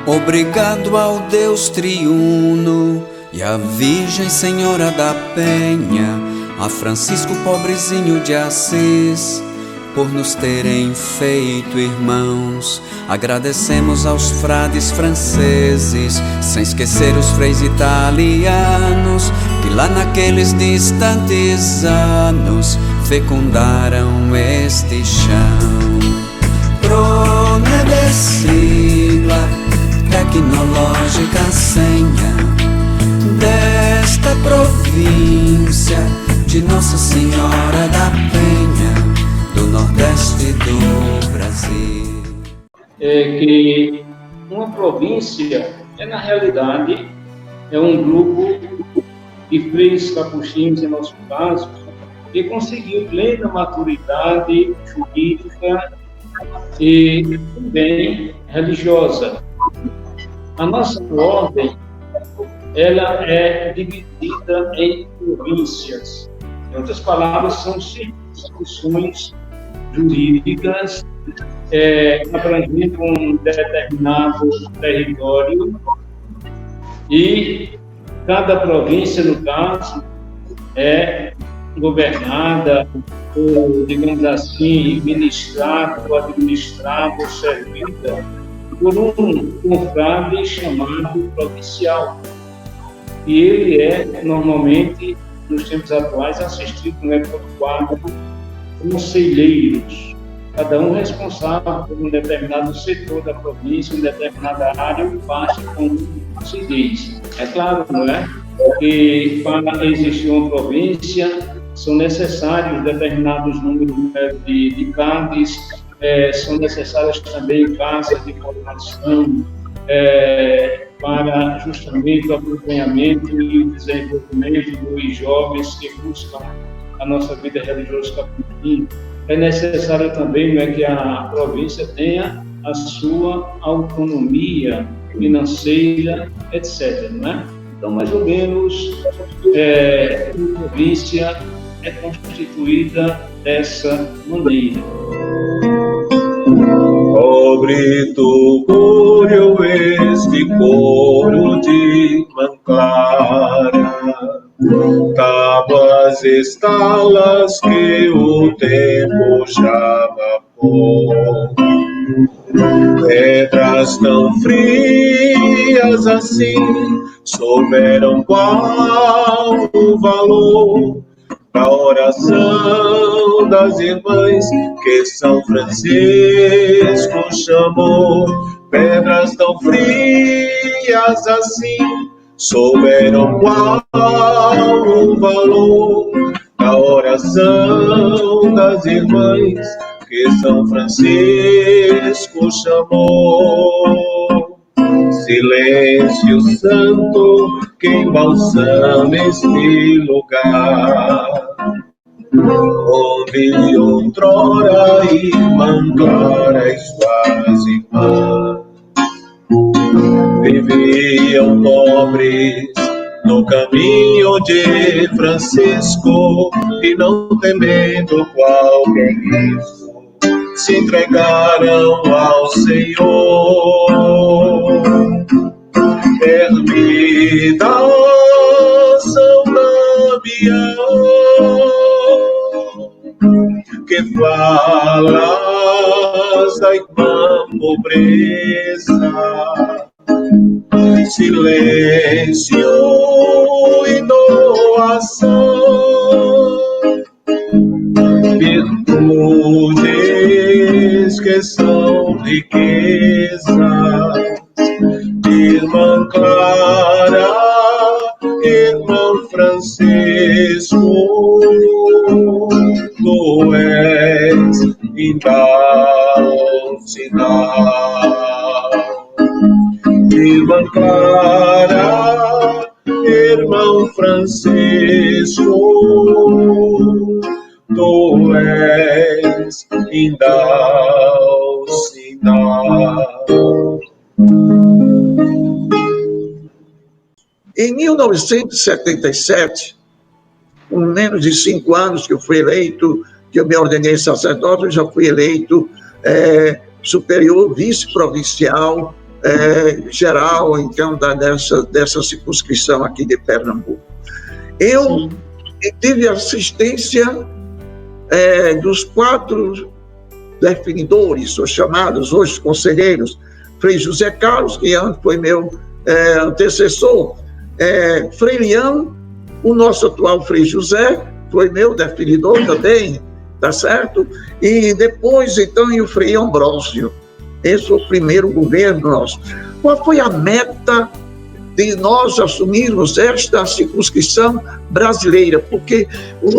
Obrigado ao Deus triuno e à Virgem Senhora da Penha, a Francisco pobrezinho de Assis, por nos terem feito irmãos. Agradecemos aos frades franceses, sem esquecer os freis italianos, que lá naqueles distantes anos fecundaram este chão. Prone sigla tecnológica senha desta província de Nossa Senhora da Penha, do Nordeste do Brasil. Que uma província na realidade, um grupo de freis capuchinhos, em nosso caso, que conseguiu plena maturidade jurídica e também religiosa. A nossa ordem, ela é dividida em províncias. Em outras palavras, são circunscrições jurídicas abrangendo um determinado território, e cada província, no caso, é governada ou, digamos assim, ministrada ou administrada ou servida por um confrade chamado provincial. E ele é, normalmente, nos tempos atuais, assistido por 4 conselheiros, cada um responsável por um determinado setor da província, em determinada área, ou parte, como se diz. É claro, não é? Que para existir uma província, são necessários determinados números de CADs, são necessárias também casas de formação para justamente o acompanhamento e o desenvolvimento dos jovens que buscam a nossa vida religiosa capuchinha. É necessário também que a província tenha a sua autonomia financeira, etc. Não é? Então, mais ou menos, a província é constituída dessa maneira. Cobre turbúrio este coro de Manclara, tábuas estalas que o tempo já vapor, pedras tão frias assim souberam qual o valor da oração das irmãs que São Francisco chamou. Pedras tão frias assim souberam qual o valor da oração das irmãs que São Francisco chamou. Silêncio santo que embalsama este lugar, onde outrora irmã Clara e suas irmãs viviam pobres no caminho de Francisco, e não temendo qualquer risco, se entregaram ao Senhor. Ermida São Damião, que falas da irmã pobreza, silêncio e doação, virtudes que são riquezas. Irmã Clara, irmão Francisco, tu és indal sinal. Irmã Clara, irmão Francisco, tu és indal sinal. Em 1977, com menos de 5 anos que eu fui eleito, que eu me ordenei sacerdote, eu já fui eleito superior vice-provincial geral, então, dessa circunscrição aqui de Pernambuco. Eu tive assistência dos 4 definidores, os chamados hoje conselheiros, Frei José Carlos, que antes foi meu antecessor, Frei Leão, o nosso atual Frei José, foi meu definidor também, tá certo? E depois, então, o Frei Ambrósio. Esse foi o primeiro governo nosso. Qual foi a meta de nós assumirmos esta circunscrição brasileira? Porque o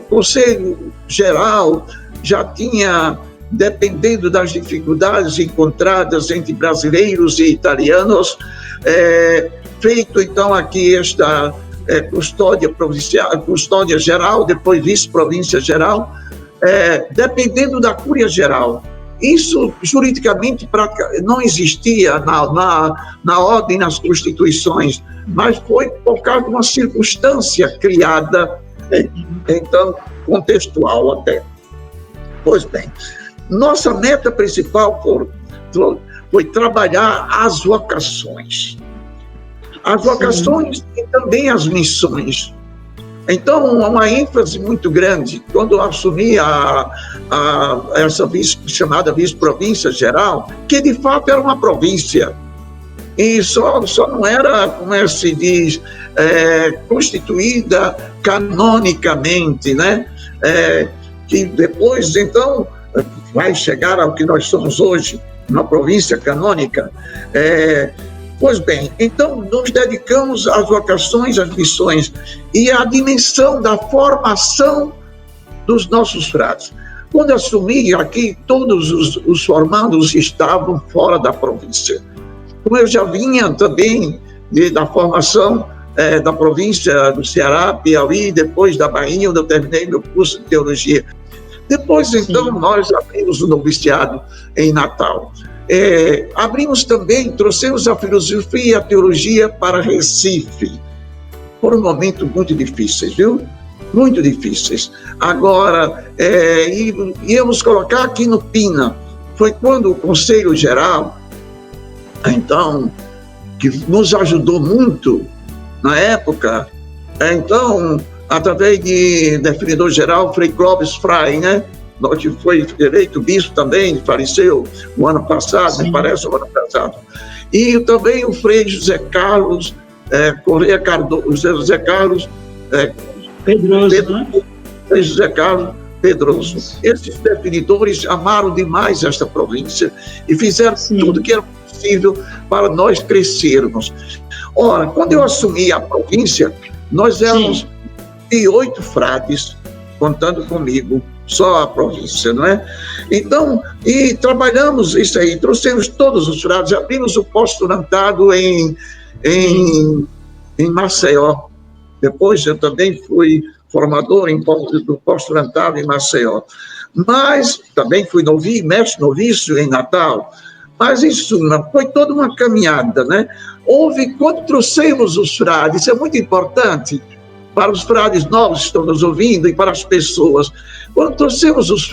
Conselho Geral já tinha, dependendo das dificuldades encontradas entre brasileiros e italianos, feito então aqui esta custódia provincial, custódia geral, depois vice-província geral, dependendo da Cúria Geral. Isso, juridicamente, não existia na ordem, nas constituições, mas foi por causa de uma circunstância criada, então, contextual até. Pois bem, nossa meta principal foi trabalhar as vocações. As vocações e também as missões. Então, uma ênfase muito grande, quando eu assumi essa chamada vice-província geral, que de fato era uma província, e só não era, como se diz, constituída canonicamente, né? Que depois, então, vai chegar ao que nós somos hoje, uma província canônica. Pois bem, então nos dedicamos às vocações, às missões e à dimensão da formação dos nossos frades. Quando assumi aqui, todos os formandos estavam fora da província. Como eu já vinha também da formação da província do Ceará, Piauí, depois da Bahia, onde eu terminei meu curso de teologia. Depois, então, nós abrimos o noviciado em Natal. Abrimos também, trouxemos a filosofia e a teologia para Recife. Foram momentos muito difíceis, viu? Muito difíceis. Agora, íamos colocar aqui no Pina. Foi quando o Conselho Geral, então, que nos ajudou muito na época, então, através de definidor geral, Frei Clóvis Frei, né? Que foi eleito bispo também, faleceu o ano passado, me parece, o ano passado. E também o Frei José Carlos Correia Cardoso, José Carlos Pedroso, né? Frei José Carlos Pedroso. Esses definidores amaram demais esta província e fizeram tudo que era possível para nós crescermos. Ora, quando eu assumi a província, nós éramos 8 frades, contando comigo, só a província, não é? Então, e trabalhamos isso aí, trouxemos todos os frades, abrimos o postulantado em Maceió. Depois eu também fui formador do postulantado em Maceió. Mas também fui mestre novício em Natal. Mas isso foi toda uma caminhada, né? Quando trouxemos os frades, isso é muito importante, para os frades novos que estão nos ouvindo e para as pessoas. Quando trouxemos os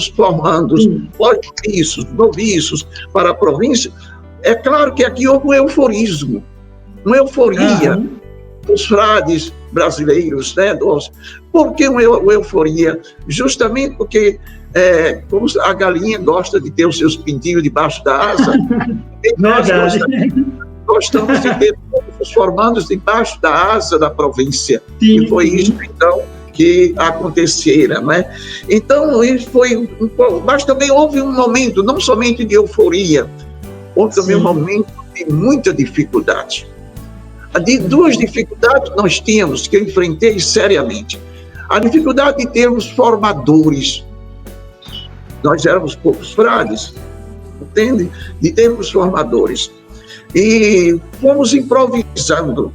formandos, noviços para a província, é claro que aqui houve um euforismo, uma euforia dos frades brasileiros, né? Por que uma euforia? Justamente porque como a galinha gosta de ter os seus pintinhos debaixo da asa, nós gostamos de ter todos os formandos debaixo da asa da província. E foi isso, então, que acontecera, né? Então, mas também houve um momento, não somente de euforia, houve também um momento de muita dificuldade. De 2 dificuldades nós tínhamos, que eu enfrentei seriamente. A dificuldade de termos formadores. Nós éramos poucos frades, entende? De termos formadores. E fomos improvisando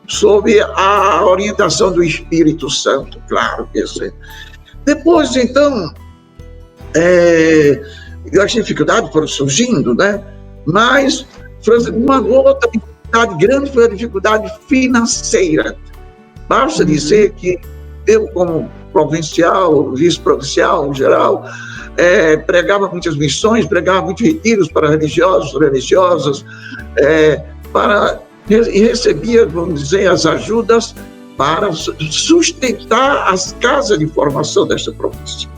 sob a orientação do Espírito Santo, claro que sim. Depois, então, as dificuldades foram surgindo, né? Mas uma outra dificuldade grande foi a dificuldade financeira. Basta dizer que eu, como provincial, vice-provincial, geral, pregava muitas missões, pregava muitos retiros para religiosos, religiosas, e recebia, vamos dizer, as ajudas para sustentar as casas de formação desta província.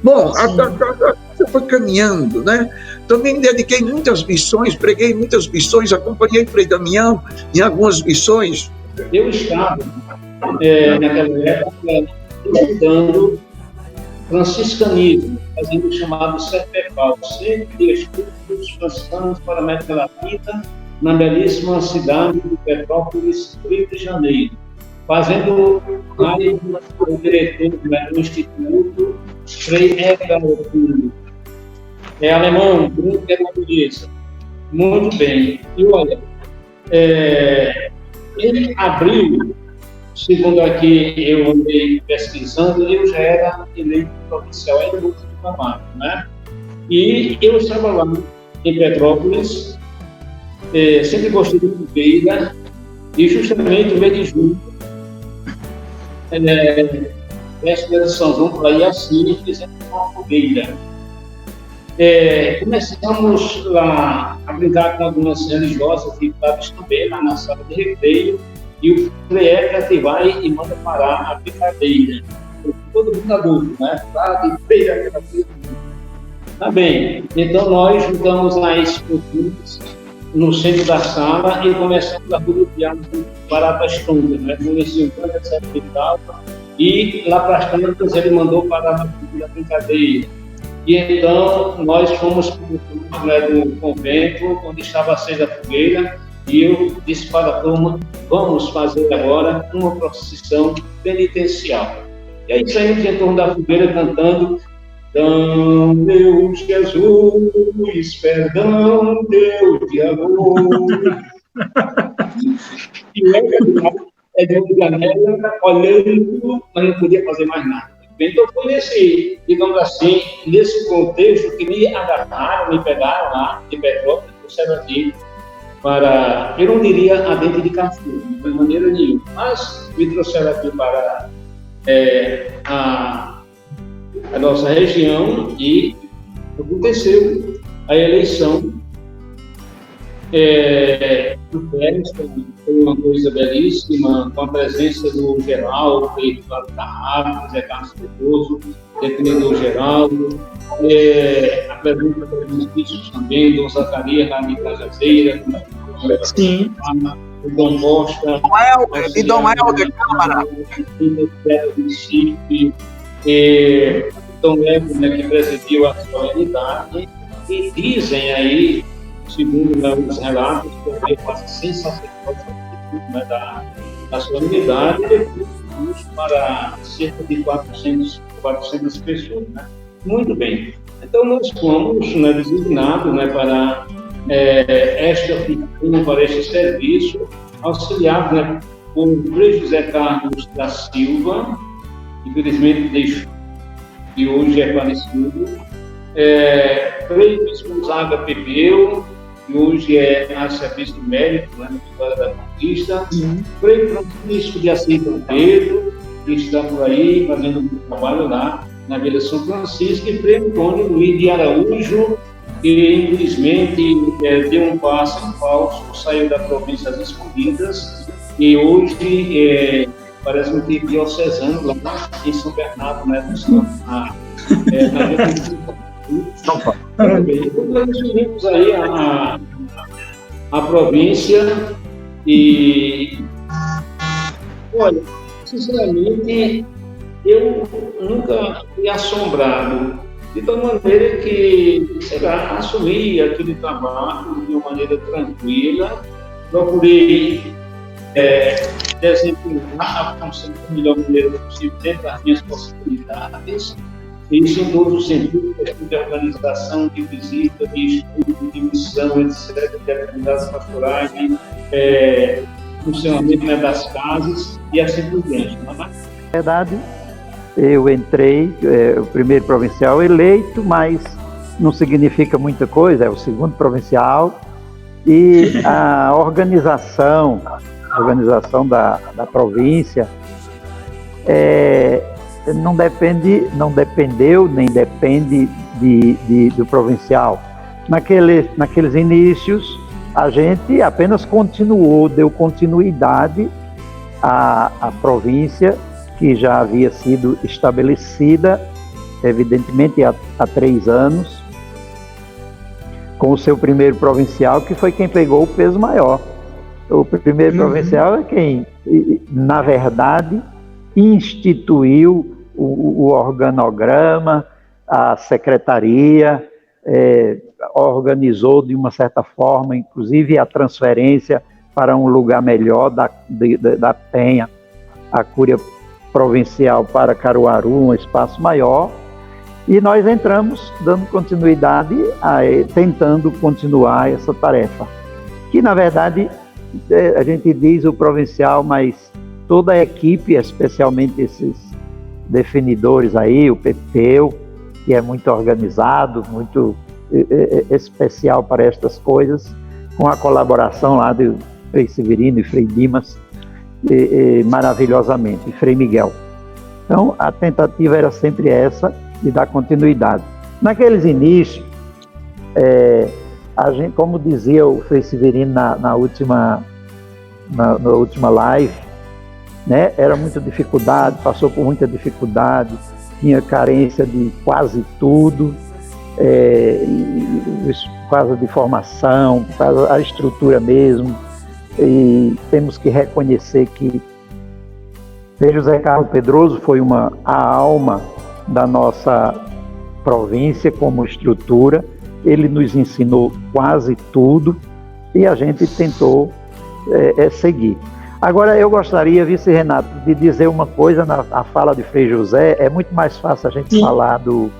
Bom, a coisa foi caminhando, né? Também dediquei muitas missões, preguei muitas missões, acompanhei Frei Damião em algumas missões. Eu estava, naquela época, estudando franciscanismo, fazendo o chamado CEPEFAL, Centro de Estudos Franciscanos para a América Latina, na belíssima cidade de Petrópolis, Rio de Janeiro, fazendo aí o diretor do Instituto Frei Edgar Oculho. Alemão, Bruno Pedro. Muito bem. E olha, em abril, segundo aqui eu andei pesquisando, eu já era eleito provincial ainda no Camargo, né? E eu estava lá em Petrópolis, sempre gostei de fogueira, e justamente no mês de junho, véspera de São João, por aí assim, fizemos uma fogueira. Começamos lá a brincar com algumas religiosas e padres também lá na sala de recreio, e o Frei Edgar vai e manda parar a brincadeira. Todo mundo adulto, né? Tá bem, então nós juntamos as pouquinhos no centro da sala e começamos a rodopiar baratas tondas, né? Conheci um etc e tal, e lá para as tantas ele mandou parar a brincadeira. E então nós fomos para o clube, né, do convento, onde estava acesa a fogueira, e eu disse para a turma, vamos fazer agora uma procissão penitencial. E aí saímos em torno da fogueira cantando, Dão Deus Jesus, perdão Deus de amor. E eu, de janela, olhando, mas não podia fazer mais nada. Então foi nesse, digamos assim, nesse contexto que me agarraram, me pegaram lá de Petrópolis, trouxeram aqui para, eu não diria a dentro de Carrefour, de maneira nenhuma, mas me trouxeram aqui para a nossa região e aconteceu a eleição do Pérez, foi uma coisa belíssima, com a presença do Geraldo, Eduardo Carrapes, Zé Carlos Pedroso, detenedor Geraldo, a presença dos ministros também, do Zacarias lá de Cajazeira, Sim. o Dom Costa, E Dom Helder Câmara. Dom Helder, né, que presidiu a solenidade, e dizem aí, segundo os relatos, que eu faço sem sacerdote, né, da solenidade, para cerca de 400 pessoas. Né? Muito bem. Então, nós fomos, né, designados, né, para para este serviço, auxiliado, né, por Frei José Carlos da Silva, infelizmente deixou, e hoje é falecido, Frei Gonzaga Pepeu, que hoje é arcebispo médico, né, na Vitória da Conquista, Frei Francisco de Assis Pedro, que está por aí fazendo um trabalho lá na Vila São Francisco, e Frei Antônio Luiz de Araújo, que infelizmente deu um passo em falso, saiu da província das Escondidas, e hoje parece que diocesano lá em São Bernardo, né, na nós unimos aí a província e, olha, sinceramente, eu nunca fui assombrado, de tal maneira que, sei lá, assumi aquele trabalho de uma maneira tranquila, procurei desempenhar a função da melhor maneira possível dentro das minhas possibilidades, isso em todos os sentidos, de organização, de visita, de estudo, de missão, etc., de atividades pastorais, de funcionamento, né, das casas e assim por diante. Na verdade, eu entrei, o primeiro provincial eleito, mas não significa muita coisa, é o segundo provincial, e a organização da província não dependeu, nem depende do provincial. Naqueles inícios, a gente apenas deu continuidade à província, que já havia sido estabelecida, evidentemente, há 3 anos, com o seu primeiro provincial, que foi quem pegou o peso maior. O primeiro provincial é quem, na verdade, instituiu o organograma, a secretaria, organizou de uma certa forma, inclusive a transferência para um lugar melhor da Penha, a Cúria Provincial para Caruaru, um espaço maior, e nós entramos dando continuidade, tentando continuar essa tarefa, que na verdade a gente diz o provincial, mas toda a equipe, especialmente esses definidores aí, o Pepeu, que é muito organizado, muito especial para estas coisas, com a colaboração lá do Frei Severino e Frei Dimas, maravilhosamente, e Frei Miguel. Então, a tentativa era sempre essa, de dar continuidade. Naqueles inícios, a gente, como dizia o Frei Severino na última live, né, era muita dificuldade, passou por muita dificuldade, tinha carência de quase tudo, por causa de formação, por causa da estrutura mesmo, e temos que reconhecer que José Carlos Pedroso foi a alma da nossa província como estrutura. Ele nos ensinou quase tudo e a gente tentou seguir. Agora, eu gostaria, vice Renato, de dizer uma coisa na fala de Frei José. É muito mais fácil a gente falar do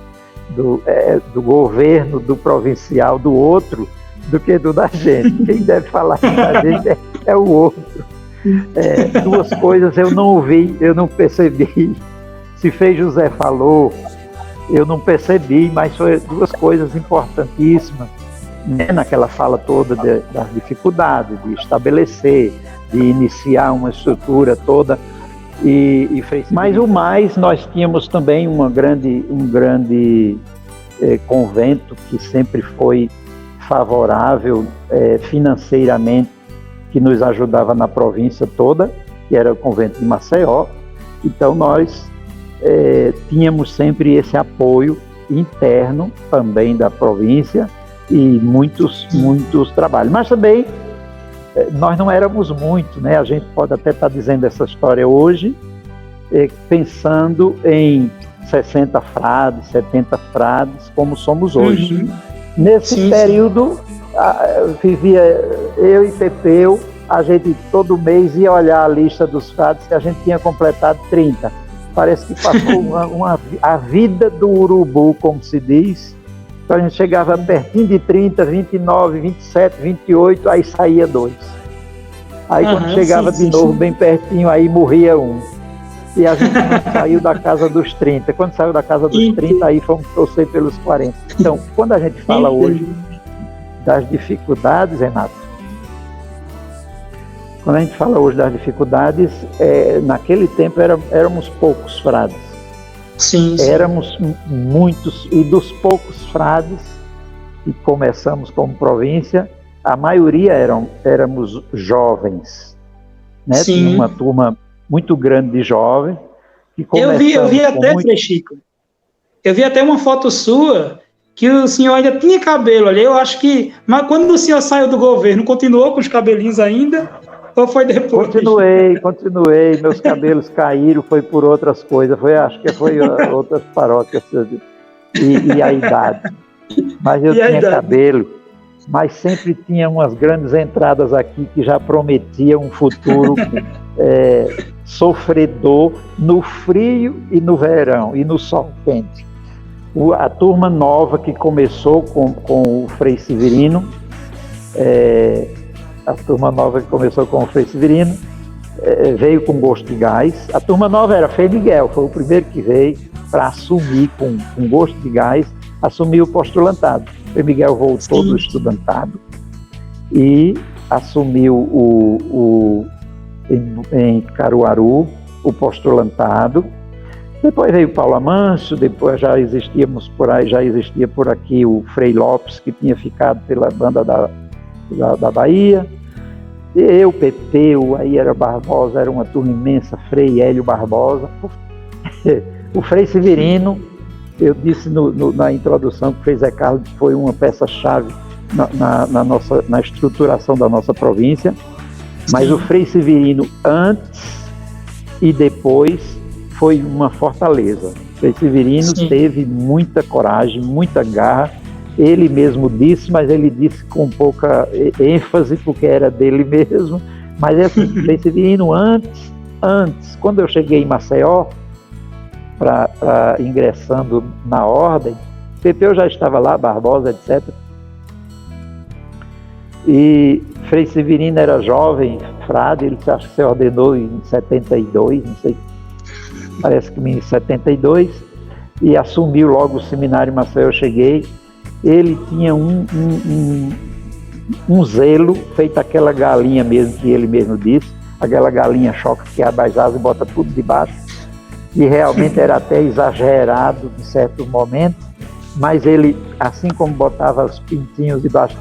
governo, do provincial, do outro, do que do da gente. Quem deve falar da gente é o outro. 2 coisas eu não ouvi, eu não percebi. Se Frei José falou, eu não percebi, mas foi 2 coisas importantíssimas, né, naquela fala toda das dificuldades, de estabelecer, de iniciar uma estrutura toda. Mas o mais, nós tínhamos também um grande convento que sempre foi favorável financeiramente, que nos ajudava na província toda, que era o convento de Maceió. Então nós tínhamos sempre esse apoio interno também da província e muitos trabalhos. Mas também nós não éramos muito, né? A gente pode até estar dizendo essa história hoje, pensando em 60 frades, 70 frades, como somos hoje. Nesse período, vivia eu e Pepeu, a gente todo mês ia olhar a lista dos frades, que a gente tinha completado 30. Parece que passou a vida do urubu, como se diz. Então a gente chegava pertinho de 30, 29, 27, 28, aí saía 2. Aí quando chegava de novo, bem pertinho, aí morria 1. E a gente saiu da casa dos 30. Quando saiu da casa dos 30, aí fomos torcer pelos 40. Então, quando a gente fala hoje das dificuldades, Renato, quando a gente fala hoje das dificuldades, naquele tempo éramos poucos frades. Sim. Éramos muitos, e dos poucos frades que começamos como província, a maioria éramos jovens, né? Sim. Tinha uma turma muito grande de jovens. Que eu vi até, Frei Chico, eu vi até uma foto sua que o senhor ainda tinha cabelo ali. Eu acho que, mas quando o senhor saiu do governo, continuou com os cabelinhos ainda? Ou foi depois? Continuei, meus cabelos caíram, foi por outras coisas, acho que foi outras paróquias e a idade. Mas eu tinha cabelo, mas sempre tinha umas grandes entradas aqui que já prometiam um futuro sofredor no frio e no verão, e no sol quente. A turma nova que começou com o Frei Severino, veio com gosto de gás. A turma nova era Frei Miguel, foi o primeiro que veio para assumir com gosto de gás, assumir o postulantado. Frei Miguel voltou do estudantado e assumiu em Caruaru o postulantado, Depois veio Paulo Amâncio, depois já existia por aqui o Frei Lopes, que tinha ficado pela banda da Bahia. E eu, Pepeu, aí era Barbosa, era uma turma imensa, Frei Hélio Barbosa. O Frei Severino, eu disse na introdução que o Frei Zé Carlos foi uma peça-chave na estruturação da nossa província, mas o Frei Severino antes e depois foi uma fortaleza. O Frei Severino teve muita coragem, muita garra. Ele mesmo disse, mas ele disse com pouca ênfase, porque era dele mesmo. Mas é assim, o Frei Severino antes, quando eu cheguei em Maceió, ingressando na ordem, Pepeu já estava lá, Barbosa, etc. E Frei Severino era jovem, frade, ele acho que se ordenou em 72, não sei, parece que em 72, e assumiu logo o seminário em Maceió. Eu cheguei, ele tinha um zelo, feito aquela galinha mesmo, que ele mesmo disse, aquela galinha choca que abre as asas e bota tudo debaixo, e realmente era até exagerado em certos momentos, mas ele, assim como botava os pintinhos debaixo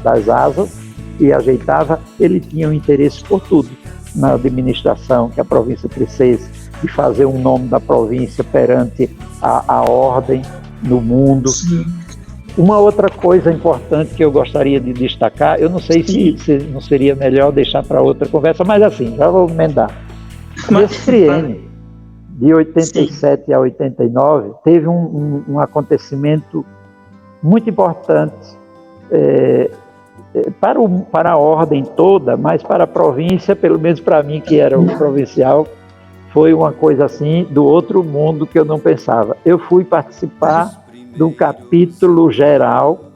das asas e ajeitava, ele tinha um interesse por tudo, na administração, que a província crescesse, de fazer um nome da província perante a ordem no mundo. Sim. Uma outra coisa importante que eu gostaria de destacar, eu não sei se não seria melhor deixar para outra conversa, mas assim, já vou emendar. Esse triênio, de 87 Sim. a 89, teve um acontecimento muito importante para a ordem toda, mas para a província, pelo menos para mim, que era o provincial, foi uma coisa assim do outro mundo que eu não pensava. Eu fui participar do capítulo geral,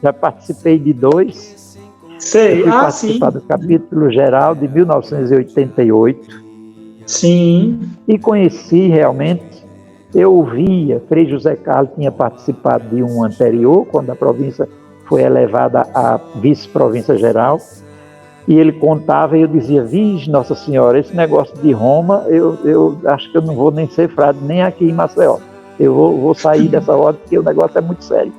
já participei de 2. Sei, fui participar do capítulo geral de 1988. Sim. E conheci realmente, eu ouvia, Frei José Carlos tinha participado de um anterior, quando a província foi elevada a vice-província geral, e ele contava e eu dizia, vixe, Nossa Senhora, esse negócio de Roma, eu acho que eu não vou nem ser frade, nem aqui em Maceió. Eu vou sair dessa ordem, porque o negócio é muito sério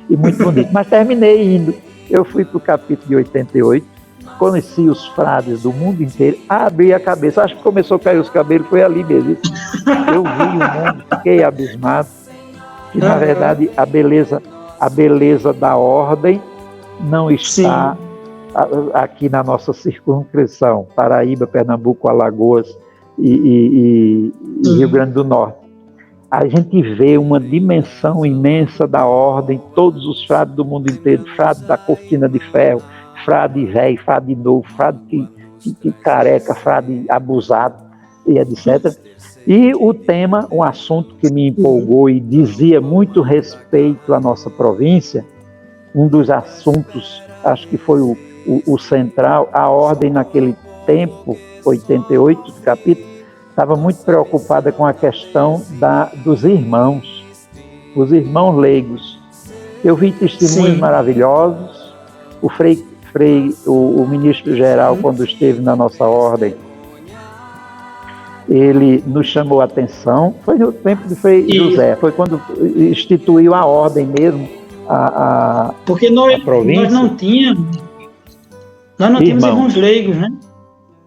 e muito bonito. Mas terminei indo. Eu fui para o capítulo de 88, conheci os frades do mundo inteiro, abri a cabeça, acho que começou a cair os cabelos, foi ali mesmo. Eu vi o mundo, fiquei abismado, que na verdade a beleza da ordem não está aqui na nossa circunscrição, Paraíba, Pernambuco, Alagoas e Rio Grande do Norte. A gente vê uma dimensão imensa da ordem, todos os frades do mundo inteiro, frade da cortina de ferro, frade velho, frade novo, frade que careca, frade abusado, e etc. E o tema, um assunto que me empolgou e dizia muito respeito à nossa província, um dos assuntos, acho que foi o central, a ordem naquele tempo, 88, capítulo, estava muito preocupada com a questão dos irmãos, os irmãos leigos. Eu vi testemunhos maravilhosos, o ministro-geral, quando esteve na nossa ordem, ele nos chamou a atenção, foi no tempo de Frei José, foi quando instituiu a ordem mesmo, porque nós não tínhamos irmãos leigos, né?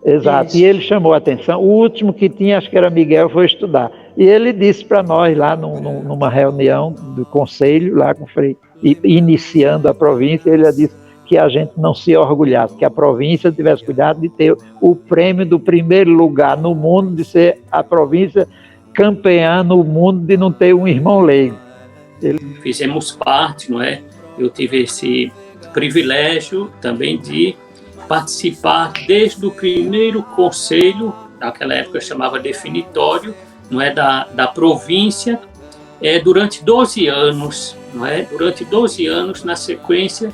Exato, isso. E ele chamou a atenção, o último que tinha, acho que era Miguel, foi estudar. E ele disse para nós lá numa reunião do conselho, lá com o Frei, iniciando a província, ele disse que a gente não se orgulhasse, que a província tivesse cuidado de ter o prêmio do primeiro lugar no mundo, de ser a província campeã no mundo de não ter um irmão leigo. Fizemos parte, não é? Eu tive esse privilégio também de participar desde o primeiro conselho, naquela época chamava definitório, não é, da província, durante 12 anos, não é? Durante 12 anos, na sequência,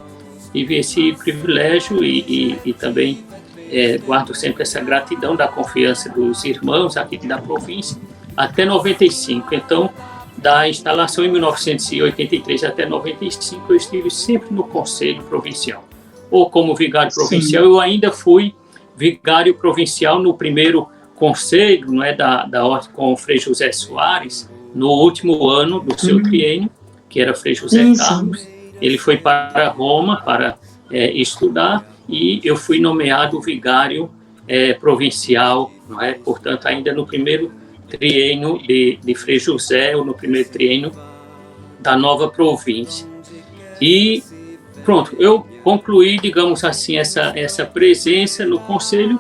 tive esse privilégio e também guardo sempre essa gratidão da confiança dos irmãos aqui da província, até 95. Então, da instalação em 1983 até 95, eu estive sempre no Conselho Provincial. Ou como vigário provincial, eu ainda fui vigário provincial no primeiro conselho, não é, da ordem com o Frei José Soares, no último ano do seu triênio, que era Frei José Carlos. Ele foi para Roma para estudar, e eu fui nomeado vigário provincial, não é? Portanto, ainda no primeiro triênio de Frei José, ou no primeiro triênio da nova província. E pronto, eu concluí, digamos assim, essa presença no conselho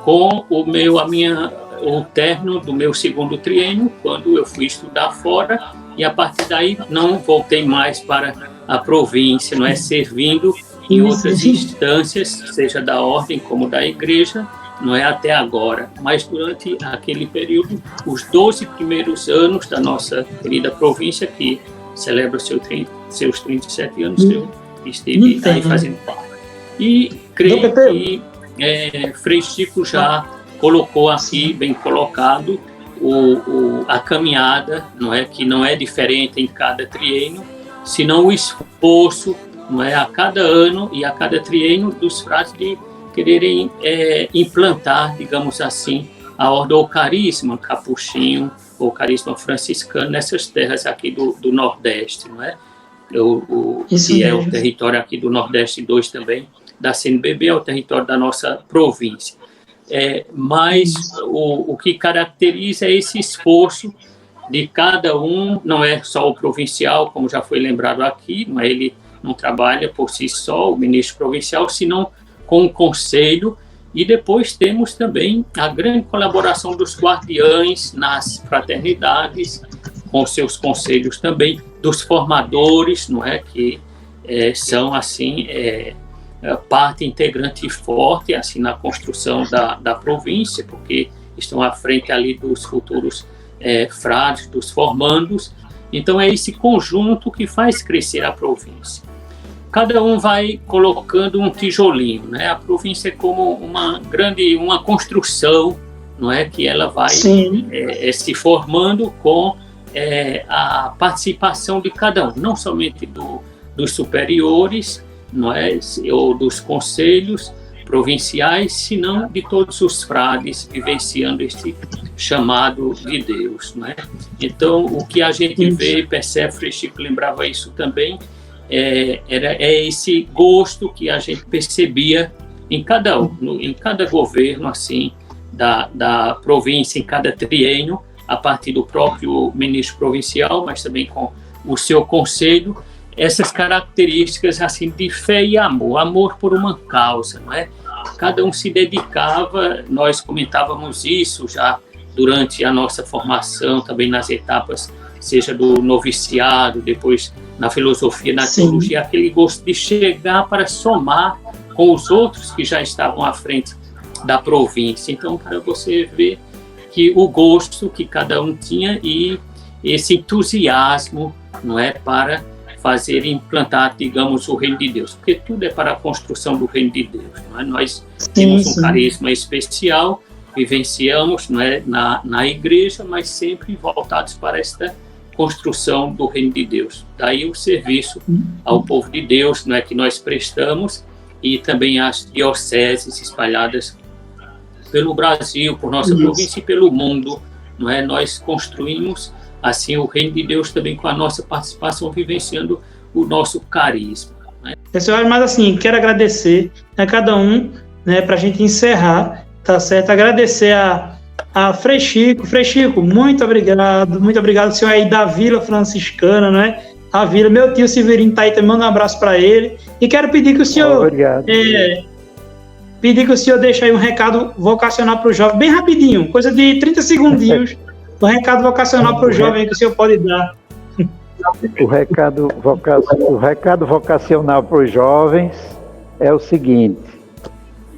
com o término do meu segundo triênio, quando eu fui estudar fora, e a partir daí não voltei mais para a província, não é, servindo em outras instâncias, seja da ordem como da igreja, não é, até agora. Mas durante aquele período, os 12 primeiros anos da nossa querida província, que celebra seus 37 anos, eu estive aí fazendo parte. E creio que Frei Chico já colocou aqui, bem colocado, a caminhada, não é, que não é diferente em cada triênio, senão o esforço, não é, a cada ano e a cada triênio dos frades de quererem implantar, digamos assim, a ordem ou carisma capuchinho ou carisma franciscano nessas terras aqui do Nordeste, não é? Que é o território aqui do Nordeste 2 também, da CNBB, é o território da nossa província. Mas o que caracteriza é esse esforço de cada um, não é só o provincial, como já foi lembrado aqui, não é? Ele não trabalha por si só, o ministro provincial, senão com o conselho, e depois temos também a grande colaboração dos guardiães nas fraternidades, com seus conselhos também, dos formadores, não é, que são, assim, parte integrante forte, assim, na construção da província, porque estão à frente ali dos futuros frades, dos formandos. Então é esse conjunto que faz crescer a província. Cada um vai colocando um tijolinho, né? A província é como uma construção, não é, que ela vai se formando com a participação de cada um, não somente dos superiores, não é, ou dos conselhos provinciais, senão de todos os frades vivenciando este chamado de Deus, não é? Então, o que a gente vê, percebe, Frei Chico lembrava isso também, é esse gosto que a gente percebia em cada um, em cada governo, assim, da província, em cada triênio, a partir do próprio ministro provincial, mas também com o seu conselho, essas características, assim, de fé e amor por uma causa, não é? Cada um se dedicava, nós comentávamos isso já durante a nossa formação, também nas etapas, seja do noviciado, depois na filosofia, na teologia, aquele gosto de chegar para somar com os outros que já estavam à frente da província. Então, para você ver que o gosto que cada um tinha e esse entusiasmo, não é, para fazer implantar, digamos, o reino de Deus, porque tudo é para a construção do reino de Deus, não é? Nós temos um carisma especial, vivenciamos, não é, na igreja, mas sempre voltados para esta construção do reino de Deus. Daí o serviço ao povo de Deus, não é, que nós prestamos, e também as dioceses espalhadas pelo Brasil, por nossa província e pelo mundo, não é? Nós construímos assim o reino de Deus também com a nossa participação, vivenciando o nosso carisma, né? Pessoal, mas assim, quero agradecer a cada um, né, para a gente encerrar, tá certo? Agradecer a Frei Chico. Frei Chico, muito obrigado, senhor aí da Vila Franciscana, né? A Vila, meu tio Severino tá aí também, manda um abraço para ele. E quero pedir que o senhor deixe aí um recado vocacional para o jovem, bem rapidinho, coisa de 30 segundinhos. Um recado vocacional para o jovem que o senhor pode dar. O recado vocacional para os jovens é o seguinte: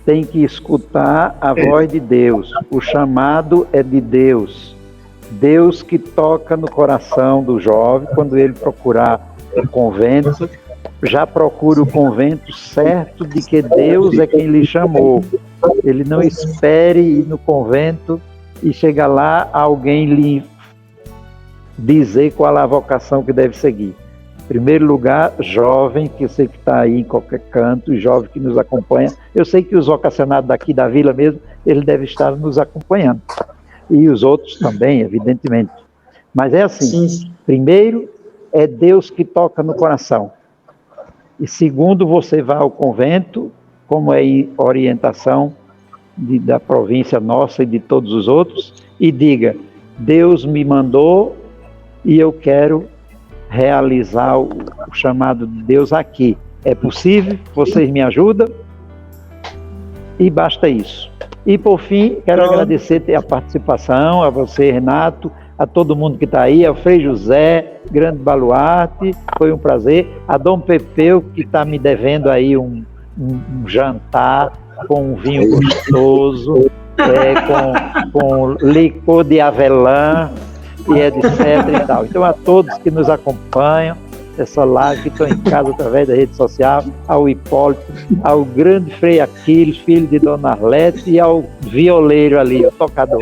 tem que escutar a voz de Deus. O chamado é de Deus. Deus que toca no coração do jovem quando ele procurar o convento. Já procura o convento certo de que Deus é quem lhe chamou. Ele não espere ir no convento e chega lá alguém lhe dizer qual é a vocação que deve seguir. primeiro lugar, jovem, que eu sei que está aí em qualquer canto, jovem que nos acompanha. Eu sei que os vocacionados daqui da vila mesmo, ele deve estar nos acompanhando. E os outros também, evidentemente. Mas é assim, primeiro, é Deus que toca no coração. E segundo, você vai ao convento, como é orientação da província nossa e de todos os outros, e diga, Deus me mandou e eu quero realizar o chamado de Deus aqui. É possível? Vocês me ajudam? E basta isso. E por fim, quero agradecer a participação, a você, Renato, a todo mundo que está aí, ao Frei José, grande baluarte, foi um prazer. A Dom Pepeu, que está me devendo aí um jantar com um vinho gostoso, com licor de avelã, e etc. e tal. Então, a todos que nos acompanham, essa live, que estão em casa através da rede social, ao Hipólito, ao grande Frei Aquiles, filho de Dona Arlete, e ao violeiro ali, o tocador.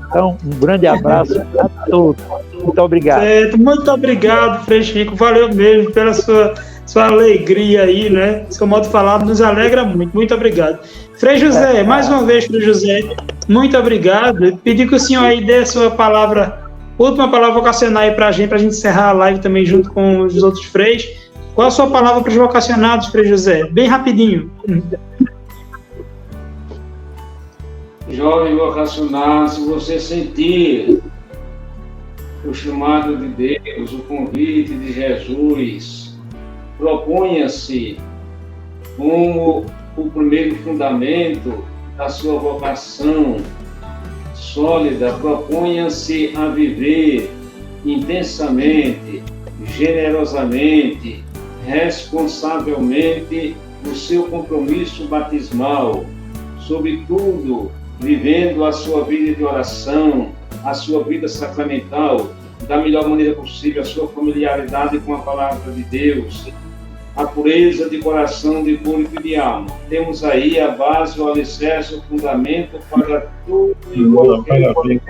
Então, um grande abraço a todos. Muito obrigado. Muito obrigado, Frei Chico. Valeu mesmo pela sua alegria aí, né? Seu modo de falar nos alegra muito. Muito obrigado. Frei José, mais uma vez, Frei José, muito obrigado. Pedir que o senhor aí dê a sua última palavra vocacional aí para a gente encerrar a live também junto com os outros freis. Qual a sua palavra para os vocacionados, Frei José? Bem rapidinho. Jovem vocacionado, se você sentir o chamado de Deus, o convite de Jesus, proponha-se como o primeiro fundamento da sua vocação sólida, proponha-se a viver intensamente, generosamente, responsavelmente o seu compromisso batismal, sobretudo vivendo a sua vida de oração, a sua vida sacramental, da melhor maneira possível, a sua familiaridade com a palavra de Deus, a pureza de coração, de corpo e de alma. Temos aí a base, o alicerce, o fundamento para tudo e qualquer coisa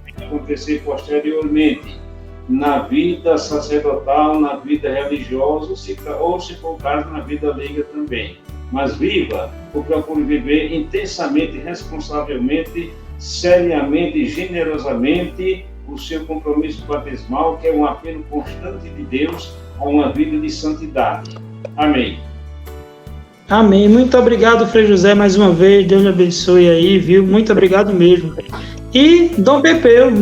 que acontecer posteriormente na vida sacerdotal, na vida religiosa, ou se for o caso, na vida leiga também. Mas viva, ou procure viver intensamente, responsavelmente, seriamente, generosamente o seu compromisso batismal, que é um apelo constante de Deus a uma vida de santidade. Amém. Amém. Muito obrigado, Frei José, mais uma vez. Deus lhe abençoe aí, viu? Muito obrigado mesmo. E Dom Pepeu,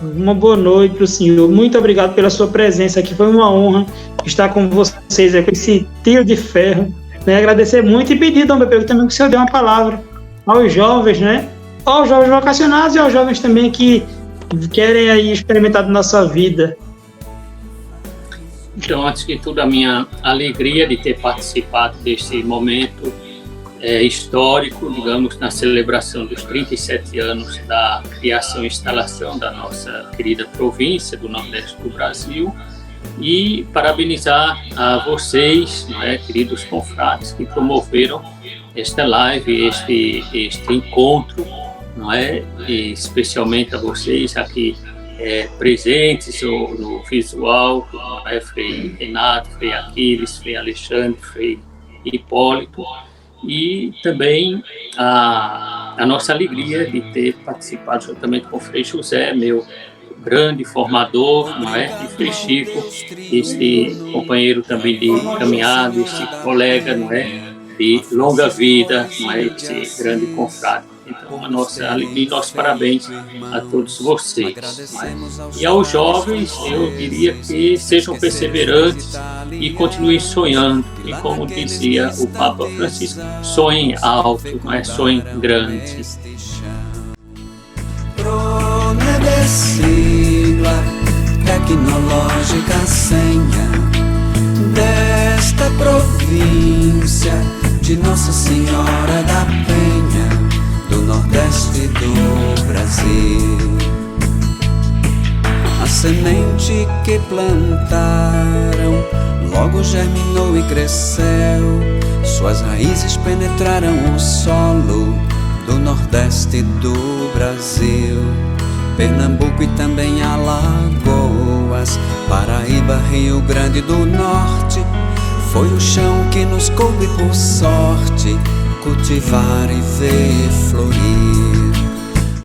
uma boa noite para o senhor. Muito obrigado pela sua presença aqui. Foi uma honra estar com vocês, com esse trio de ferro. Né? Agradecer muito e pedir, Dom Pepeu, também que o senhor dê uma palavra aos jovens, né? Aos jovens vocacionados e aos jovens também que querem aí experimentar da nossa vida. Então, antes de tudo, a minha alegria de ter participado desse momento histórico, digamos, na celebração dos 37 anos da criação e instalação da nossa querida província do Nordeste do Brasil, e parabenizar a vocês, não é, queridos confrades, que promoveram esta live, este encontro, não é, e especialmente a vocês aqui presentes no visual, Frei Renato, Frei Aquiles, Frei Alexandre, Frei Hipólito, e também a nossa alegria de ter participado juntamente com o Frei José, meu grande formador, não é, e Frei Chico, este companheiro também de caminhada, este colega, não é, de longa vida, não é, este grande confrade. Então, a nossa alegria e nossos parabéns a todos vocês. E aos jovens, eu diria que sejam perseverantes e continuem sonhando. E como dizia o Papa Francisco, sonhem alto, não é? Sonhem grande. Sigla tecnológica senha desta província de Nossa Senhora da Penha, do Nordeste do Brasil. A semente que plantaram logo germinou e cresceu, suas raízes penetraram o solo do Nordeste do Brasil, Pernambuco e também Alagoas. Alagoas, Paraíba, Rio Grande do Norte. Foi o chão que nos coube por sorte cultivar e ver florir.